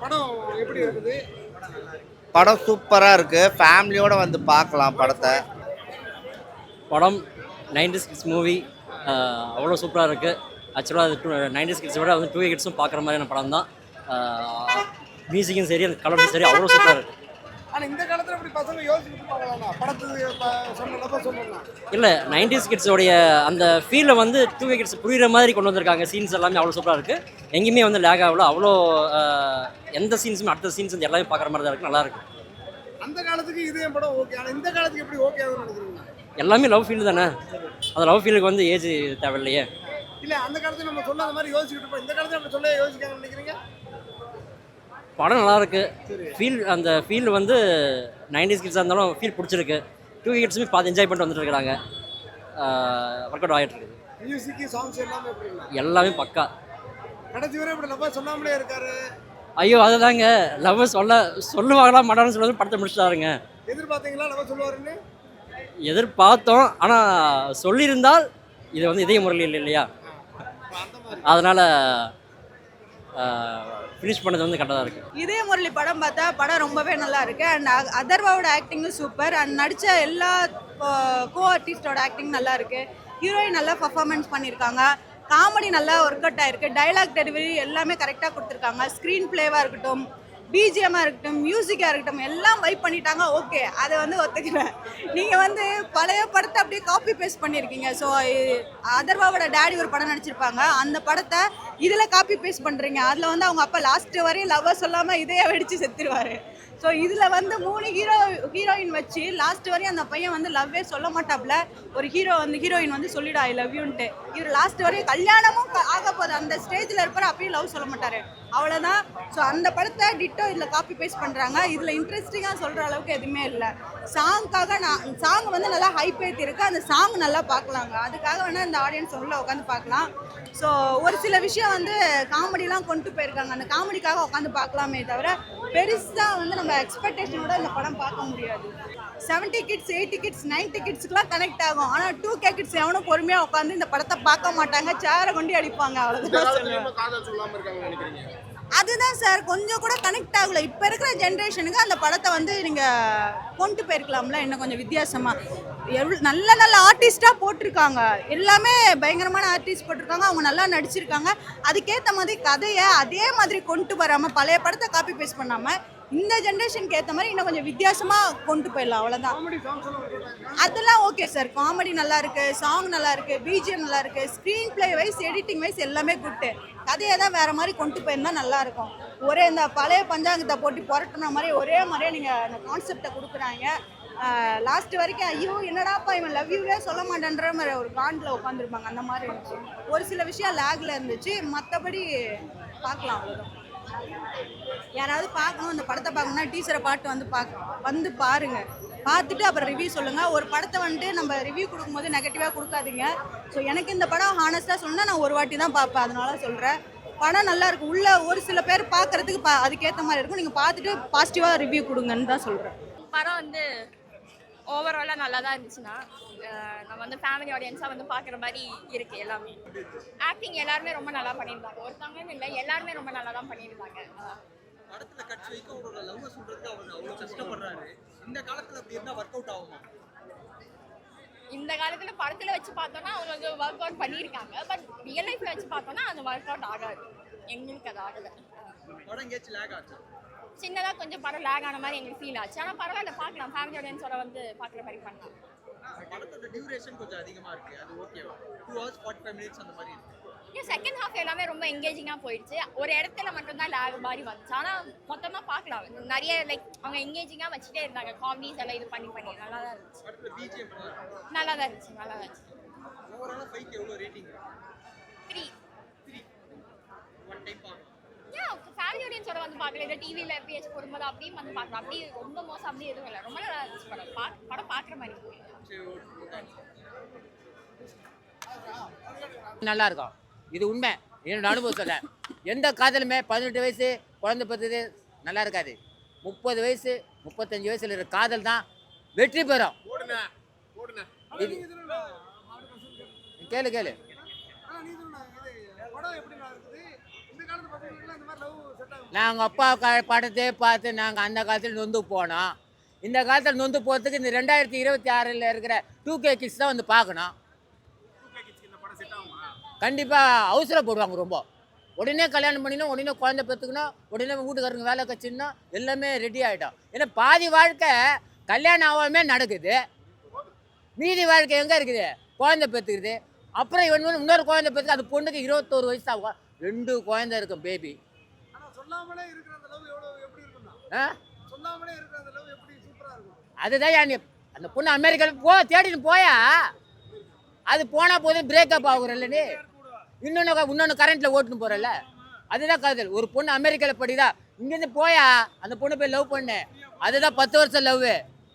படம் எப்படி இருக்குது? படம் சூப்பராக இருக்குது. ஃபேமிலியோடு வந்து பார்க்கலாம் படத்தை. படம் 90s கிட்ஸ் மூவி அவ்வளோ சூப்பராக இருக்குது. ஆக்சுவலாக அது 90s கிட்ஸை விட வந்து 2A கிட்ஸும் பார்க்குற மாதிரியான படம் தான். மியூசிக்கும் சரி, அந்த கலரும் சரி அவ்வளோ சூப்பராக இருக்குது. ஆனால் இந்த காலத்தில் இப்படி பசங்க யோசிச்சுட்டு பார்க்கலாம்னா படத்துக்கு சொன்னலாம். இல்லை 90s கிட்ஸோடைய அந்த ஃபீலை வந்து 2A கிட்ஸ் புரிகிற மாதிரி கொண்டு வந்திருக்காங்க. சீன்ஸ் எல்லாமே அவ்வளோ சூப்பராக இருக்குது. எங்கேயுமே வந்து லேக் ஆகல. அவ்வளோ எந்த சீன்ஸுமே அடுத்த சீன்ஸ் வந்து எல்லாமே பார்க்குற மாதிரி தான் இருக்குது. நல்லாயிருக்கு. அந்த காலத்துக்கு இதே படம் ஓகே. ஆனால் இந்த காலத்துக்கு எப்படி ஓகே ஆகுதுன்னு நினைக்கிறீங்க? எல்லாமே லவ் ஃபீல்டு தானே. அந்த லவ் ஃபீலுக்கு வந்து ஏஜ் தேவையில்லையே. இல்லை அந்த காலத்தில் நம்ம சொல்லாத மாதிரி யோசிச்சுட்டு இருப்போம். இந்த காலத்தில் நம்ம சொல்ல யோசிக்காங்கன்னு நினைக்கிறீங்க? படம் நல்லாயிருக்கு. ஃபீல் அந்த ஃபீல் வந்து 90s கிட்ஸாக இருந்தாலும் ஃபீல் பிடிச்சிருக்கு. 2A கிட்ஸுமே பார்த்து என்ஜாய் பண்ணிட்டு வந்துட்டு இருக்காங்க. ஒர்க் அவுட் ஆகிட்டு இருக்குது. மியூசிக் சாங்ஸ் எல்லாமே எப்படி? எல்லாமே பக்கா. கடைசி வரை இப்படி லவ்வா சொல்லாமலே இருக்காரு. ஐயோ அதுதாங்க லவ் சொல்லுவாங்களா மாட்டான்னு சொல்லுறது படத்தை முடிச்சுட்டாருங்க. எதிர்பார்த்தீங்களா லவ்வா சொல்லுவாருன்னு? எதிர்பார்த்தோம். ஆனால் சொல்லியிருந்தால் இது வந்து இதய முறையில் இல்லை இல்லையா, அதனால் ஃபினிஷ் பண்ணது வந்து கரெக்டாக தான் இருக்குது. இதே முரளி படம் பார்த்தா படம் ரொம்பவே நல்லா இருக்குது. அண்ட் அதர்வாவோட ஆக்டிங்கும் சூப்பர். அண்ட் நடித்த எல்லா கோ ஆர்டிஸ்டோட ஆக்டிங் நல்லா இருக்குது. ஹீரோயின் நல்லா பர்ஃபார்மன்ஸ் பண்ணியிருக்காங்க. காமெடி நல்லா ஒர்க் அவுட் ஆயிருக்கு. டைலாக் டெலிவரி எல்லாமே கரெக்டாக கொடுத்துருக்காங்க. ஸ்க்ரீன் பிளேவாக இருக்கட்டும், பிஜிஎம்மாக இருக்கட்டும், மியூசிக்காக இருக்கட்டும், எல்லாம் வைப் பண்ணிட்டாங்க. ஓகே, அதை வந்து ஒத்துக்கிறேன். நீங்கள் வந்து பழைய படத்தை அப்படியே காப்பி பேஸ்ட் பண்ணியிருக்கீங்க. ஸோ அதர்வாவோட டேடி ஒரு படம் நடிச்சிருப்பாங்க, அந்த படத்தை இதில் காப்பி பேஸ்ட் பண்ணுறீங்க. அதில் வந்து அவங்க அப்பா லாஸ்ட்டு வரையும் லவ்வை சொல்லாமல் இதையே வெடித்து செத்துருவார். ஸோ இதில் வந்து 3 ஹீரோயின் வச்சு லாஸ்ட் வரையும் அந்த பையன் வந்து லவ்வே சொல்ல மாட்டாப்புல. ஒரு ஹீரோயின் வந்து சொல்லிடும் ஐ லவ் யூன்ட்டு. இவர் லாஸ்ட் வரையும் கல்யாணமும் ஆக போகுது அந்த ஸ்டேஜில் இருப்பார், அப்பயும் லவ் சொல்ல மாட்டார். அவ்வளோதான். ஸோ அந்த படத்தை டிட்டோ இதில் காப்பி பேஸ்ட் பண்ணுறாங்க. இதில் இன்ட்ரெஸ்டிங்காக சொல்கிற அளவுக்கு எதுவுமே இல்லை. சாங்காக சாங் வந்து நல்லா ஹைப் ஏற்றிருக்கு. அந்த சாங் நல்லா பார்க்கலாங்க. அதுக்காக வேணால் இந்த ஆடியன்ஸ் உள்ள உட்காந்து பார்க்கலாம். ஸோ ஒரு சில விஷயம் வந்து காமெடிலாம் கொண்டு போயிருக்காங்க. அந்த காமெடிக்காக உட்காந்து பார்க்கலாமே தவிர பெருசாக வந்து நம்ம எக்ஸ்பெக்டேஷனோட இந்த படம் பார்க்க முடியாது. 70 கிட்ஸ், 80 கிட்ஸ், 90 கிட்ஸுக்குலாம் கனெக்ட் ஆகும். ஆனால் 2K கிட்ஸ் எவனும் பொறுமையாக உட்காந்து இந்த படத்தை பார்க்க மாட்டாங்க. சேரை கொண்டு அடிப்பாங்க. அவ்வளோதான். அதுதான் சார், கொஞ்சம் கூட கனெக்ட் ஆகலை. இப்போ இருக்கிற ஜென்ரேஷனுக்கு அந்த படத்தை வந்து நீங்கள் கொண்டு போயிருக்கலாம்ல இன்னும் கொஞ்சம் வித்தியாசமாக. நல்ல நல்ல ஆர்டிஸ்டாக போட்டிருக்காங்க. எல்லாமே பயங்கரமான ஆர்டிஸ்ட் போட்டிருக்காங்க. அவங்க நல்லா நடிச்சிருக்காங்க. அதுக்கேற்ற மாதிரி கதையை அதே மாதிரி கொண்டு வராமல் பழைய படத்தை காப்பி பேஸ்ட் பண்ணாமல் இந்த ஜென்ரேஷனுக்கு ஏற்ற மாதிரி இன்னும் கொஞ்சம் வித்தியாசமாக கொண்டு போயிடலாம். அவ்வளோதான். அதெல்லாம் ஓகே சார். காமெடி நல்லா இருக்குது, சாங் நல்லா இருக்குது, பிஜிஎம் நல்லா இருக்குது, screenplay wise, editing wise எல்லாமே குட்டு. கதையை தான் வேறு மாதிரி கொண்டு போயிருந்தா நல்லாயிருக்கும். ஒரே இந்த பழைய பஞ்சாங்கத்தை போட்டு புரட்டுன மாதிரி ஒரே மாதிரியே நீங்கள் அந்த கான்செப்டை கொடுக்குறாங்க. லாஸ்ட் வரைக்கும் ஐயோ என்னடாப்பா இவன் லவ் யூவே சொல்ல மாட்டேன்ற மாதிரி ஒரு காண்டில் உட்காந்துருப்பாங்க. அந்த மாதிரி இருந்துச்சு. ஒரு சில விஷயம் லேக்ல இருந்துச்சு. மற்றபடி பார்க்கலாம். அவ்வளோதான். யாராவது பார்க்கணும் இந்த படத்தை பார்க்கணும்னா டீச்சரை பாட்டு வந்து பாருங்க. பார்த்துட்டு அப்புறம் ரிவ்யூ சொல்லுங்கள். ஒரு படத்தை வந்துட்டு நம்ம ரிவ்யூ கொடுக்கும்போது நெகட்டிவாக கொடுக்காதீங்க. ஸோ எனக்கு இந்த படம் ஹானஸ்ட்டாக சொன்னால் நான் ஒரு வாட்டி தான் பார்ப்பேன். அதனால சொல்கிறேன். படம் நல்லா இருக்கும். உள்ள ஒரு சில பேர் பார்க்குறதுக்கு அதுக்கேற்ற மாதிரி இருக்கும். நீங்கள் பார்த்துட்டு பாசிட்டிவாக ரிவ்யூ கொடுங்கன்னு தான் சொல்கிறேன். படம் வந்து ஓவராலாக நல்லா தான் இருந்துச்சுன்னா நம்ம வந்து ஃபேமிலி ஆடியன்ஸாக வந்து பார்க்குற மாதிரி இருக்குது. எல்லாமே ஆக்டிங் எல்லாருமே ரொம்ப நல்லா பண்ணியிருந்தாங்க. ஒருத்தவங்கன்னு இல்லை, எல்லாருமே ரொம்ப நல்லா தான் பண்ணியிருந்தாங்க. படத்துல கட்சி வைக்க அவரோட லவ் சொல்றதுக்கு அவர் அவ்வளோ கஷ்டப்படுறாரு. இந்த காலத்துல அப்படி இருந்தா ஒர்க் அவுட் ஆகுமா? இந்த காலத்துல படத்துல வச்சு பார்த்தோம்னா அவங்க வந்து ஒர்க் அவுட் பண்ணியிருக்காங்க. பட் ரியல் லைஃப்ல வச்சு பார்த்தோம்னா அது ஒர்க் அவுட் ஆகாது. எங்களுக்கு அது ஆகலை. படம் எங்கேயாச்சும் லேக் ஆச்சா? சின்னதாக கொஞ்சம் படம் லேக் ஆன மாதிரி எங்களுக்கு ஃபீல் ஆச்சு. ஆனால் பரவாயில்ல, பார்க்கலாம். ஃபேமிலி ஆடியன்ஸோட வந்து பார்க்குற மாதிரி பண்ணலாம். படத்தோட டியூரேஷன் கொஞ்சம் அதிகமா இருக்கு. அது ஓகேவா? 2 hours 45 minutes அந்த மாதிரி இருக்கு. செகண்ட் ஹாஃப் எல்லாமே ரொம்ப எங்கேஜிங்காக போயிடுச்சு. ஒரு இடத்துல மட்டும்தான் லேக் மாதிரி வந்துச்சு. ஆனால் மொத்தமாக பார்க்கலாம். நிறைய அவங்க எங்கேஜிங்காக வச்சுட்டே இருந்தாங்க. காமெடிஸ் எல்லாம் இது பண்ணி நல்லா தான் இருந்துச்சு. நல்லா தான் இருந்துச்சு. ஓவராலாக 5க்கு எவ்வளோ ரேட்டிங்? 3. ஒன் டைம் பார்க்கலாம். ஃபேமிலி ஆடியன்ஸோட வந்து பார்க்கல. இல்லை டிவியில் எப்பயாச்சும் போடும்போது அப்படியும் வந்து பார்க்கலாம். அப்படி ரொம்ப மோசம் அப்படி எதுவும் இல்லை. ரொம்ப நல்லா இருந்துச்சு படம் பார்க்குற மாதிரி. நல்லா இருக்கும். இது உண்மை, என்னோட அனுபவத்தில். எந்த காதலுமே 18 வயசு குழந்தை பத்தது நல்லா இருக்காது. 30 வயசு 35 வயசுல இருக்கிற காதல் தான் வெற்றி பெறும். கேளு காலத்து பசங்களுக்குலாம் இந்த மாதிரி லவ் செட் ஆகும். நாங்கள் அப்பா படத்தையே பார்த்து நாங்கள் அந்த காலத்தில் நொந்து போனோம். இந்த காலத்தில் நொந்து போகிறதுக்கு இந்த 2026 இருக்கிற 2K கிட்ஸ் தான் வந்து பார்க்கணும். கண்டிப்பாக அவசரப்படுவாங்க ரொம்ப. உடனே கல்யாணம் பண்ணினா உடனே குழந்தை பெற்றுக்கணும், உடனே வீட்டுக்காரங்க வேலை கட்சின்னா எல்லாமே ரெடி ஆகிட்டோம். ஏன்னா பாதி வாழ்க்கை கல்யாணம் ஆகாமே நடக்குது, மீதி வாழ்க்கை எங்கே இருக்குது? குழந்தை பெற்றுக்குது. அப்புறம் இன்னொரு குழந்தை பெற்றுக்கு அது பொண்ணுக்கு 21 வயசு ஆகும், 2 குழந்தை இருக்கும் பேபி. ஆனா சொல்லாமலே இருக்கிற அந்த லவ் எப்படி இருக்கும்னா? சொல்லாமலே இருக்கிற அந்த லவ் எப்படி சூப்பரா இருக்கும். அதுதான் அந்த பொண்ணு அமெரிக்காவில் தேடின்னு போயா, அது போனால் போதும் பிரேக்கப் ஆகுறல்ல நீ, இன்னொன்று கரண்ட்டில் ஓட்டுன்னு போகிறல்ல, அதுதான் காதல். ஒரு பொண்ணு அமெரிக்காவில் படிதா, இங்கேருந்து போயா அந்த பொண்ணு போய் லவ் பண்ணு, அதுதான் 10 வருஷம் லவ்,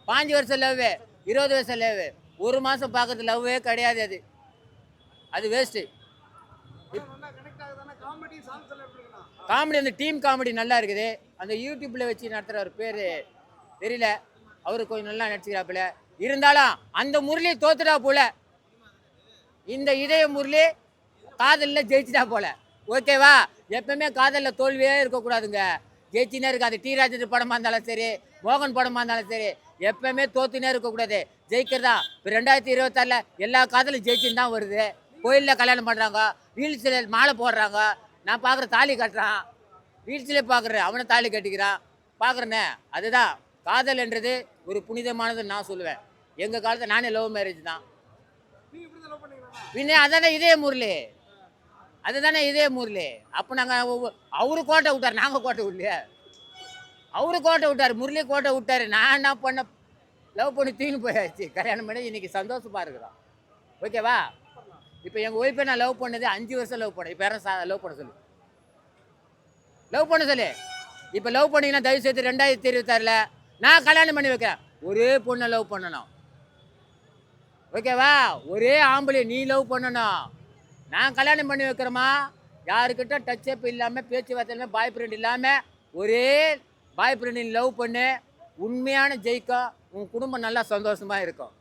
5 வருஷம் லவ், 20 வருஷம் லவ். 1 மாதம் பார்க்கறது லவ்வே கிடையாது. அது வேஸ்ட்டு. நல்லா கனெக்ட் ஆகுதுன்னா காமெடி சாங்ஸ் எல்லாம் எப்படி இருக்குன்னா? காமெடி அந்த டீம் காமெடி நல்லா இருக்குது. அந்த யூடியூப்பில் வச்சு நடத்துகிற ஒரு பேர் தெரியல, அவரு கொஞ்சம் நல்லா நடிச்சுக்கிறாப்புல. இருந்தாலும் அந்த முரளி தோத்துட்டா போல, இந்த இதய முரளி காதலில் ஜெயிச்சுட்டா போல. ஓகேவா? எப்பவுமே காதலில் தோல்வியே இருக்கக்கூடாதுங்க, ஜெயிச்சுனே இருக்காது. டி ராஜேந்திர படமாக இருந்தாலும் சரி, மோகன் படமாக இருந்தாலும் சரி, எப்பவுமே தோத்துனே இருக்கக்கூடாது, ஜெயிக்கிறதா. இப்போ 2026 எல்லா காதலும் ஜெயிச்சுன்னு தான் வருது. கோயிலில் கல்யாணம் பண்ணுறாங்க, ரீல்ஸில் மாலை போடுறாங்க, நான் பார்க்குற தாலி கட்டுறான், ரீல்ஸ்லேயே பார்க்குறேன், அவனை தாலி கட்டிக்கிறான் பார்க்குறேனே. அதுதான் காதல்ன்றது ஒரு புனிதமானதுன்னு நான் சொல்லுவேன். எங்கள் காலத்தில் நானே லவ் மேரேஜ் தான். நீங்க இப்படி லவ் பண்ணீங்களா? பின்னே அதானே இதே முரளி, அதுதானே இதே முரளி. அப்போ நாங்கள் அவரு கோட்டை விட்டார், நாங்கள் கோட்டை விடலையே. அவரு கோட்டை விட்டார், முரளி கோட்டை விட்டார். நான் என்ன பண்ண, லவ் பண்ணி தூக்கி போயாச்சு, கல்யாணம் பண்ணி இன்றைக்கி சந்தோஷமாக இருக்கிறோம். ஓகேவா? இப்போ எங்கள் ஒய்ஃபை நான் லவ் பண்ணது 5 வருஷம் லவ் பண்ணேன். இப்போ யாரும் லவ் பண்ண சொல்லு, லவ் பண்ண சொல்லு. இப்போ லவ் பண்ணிங்கன்னா தயவு செய்து 2026 நான் கல்யாணம் பண்ணி வைக்கிறேன். ஒரே பொண்ணை லவ் பண்ணணும். ஓகேவா? ஒரே ஆம்பளை நீ லவ் பண்ணணும். நான் கல்யாணம் பண்ணி வைக்கிறேம்மா, யாருக்கிட்ட டச்சப் இல்லாமல் பேச்சுவார்த்தை இல்லாமல் பாய் ஃப்ரெண்ட் இல்லாமல் ஒரே பாய் ஃப்ரெண்ட் லவ் பண்ணு, உண்மையான ஜெயிக்கும், உன் குடும்பம் நல்லா சந்தோஷமாக இருக்கும்.